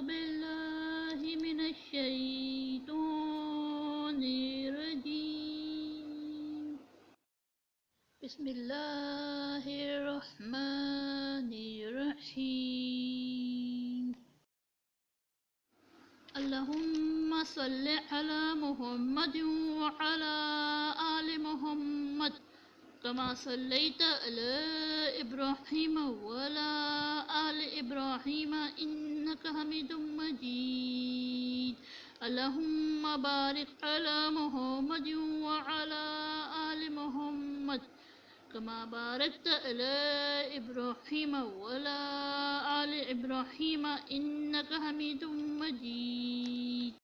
بالله من الشيطان الرجيم بسم الله الرحمن الرحيم اللهم صل على محمد وعلى آل محمد كما صليت على إبراهيم وعلى آل إبراهيم إنك حميد مجيد اللهم بارك على محمد وعلى آل محمد كما باركت على إبراهيم وعلى آل إبراهيم إنك حميد مجيد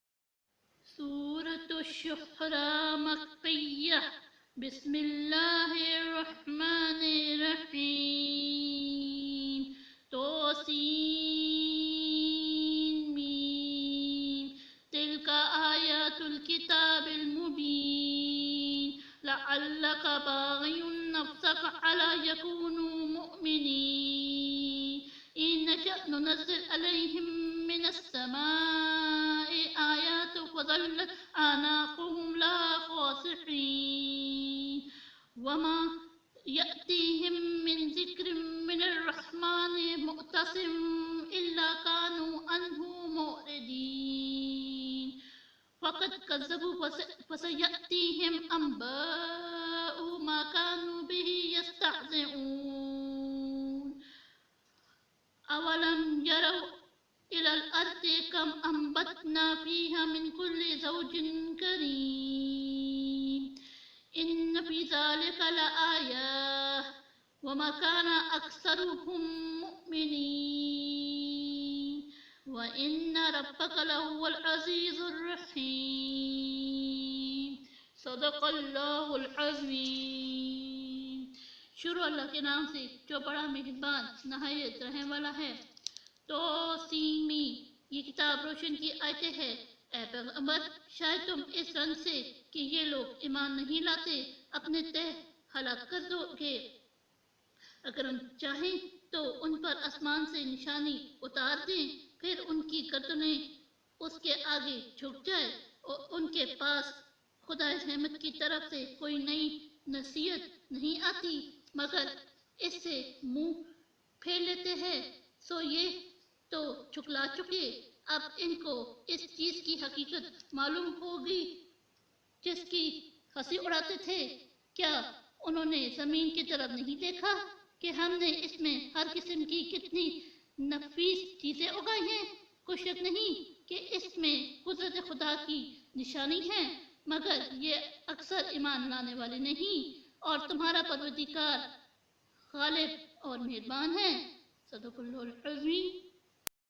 سورة الشعراء مكية بسم الله الرحمن الرحيم توسين ميم تلك آيات الكتاب المبين لعلك باغي نفسك على يكونوا مؤمنين إن نشأ ننزل عليهم من السماء آيات فظلت أعناقهم لها خاضعين وما يأتيهم من ذكر من الرحمن مؤتصم إلا كانوا عنه معرضين فقد كذبوا فسيأتيهم أنباء ما كانوا به يستهزئون أولم يروا إلى الأرض كم أنبتنا فيها من كل زوج كريم إن في ذلك لآية وما كان أكثرهم مؤمنين وإن ربك لهو العزيز الرحيم صدق اللہ العظیم۔ شروع اللہ کے نام سے جو بڑا مہربان نہایت رحم والا ہے۔ تو سیمی یہ کتاب روشن کی آیتیں ہے۔ اے پیغمبر شاید تم اس رنج سے کہ یہ لوگ ایمان نہیں لاتے اپنے تہ ہلاک کر دو گے۔ اگر ہم چاہیں تو ان پر آسمان سے نشانی اتار دیں پھر ان کی گردنیں اس کے آگے جھک جائے اور ان کے پاس خدا رحمت کی طرف سے کوئی نئی نصیحت نہیں آتی مگر اس سے منہ پھیر لیتے ہیں۔ سو یہ تو جھٹلا چکے، اب ان کو اس چیز کی حقیقت معلوم ہوگی جس کی ہنسی اڑاتے تھے۔ کیا انہوں نے زمین کی طرف نہیں دیکھا کہ ہم نے اس میں ہر قسم کی کتنی نفیس چیزیں اگائی ہیں؟ کوئی شک نہیں کہ اس میں قدرت خدا کی نشانی ہے مگر یہ اکثر ایمان لانے والے نہیں، اور تمہارا پروردگار غالب اور مہربان ہے۔ صدق اللہ العظیم۔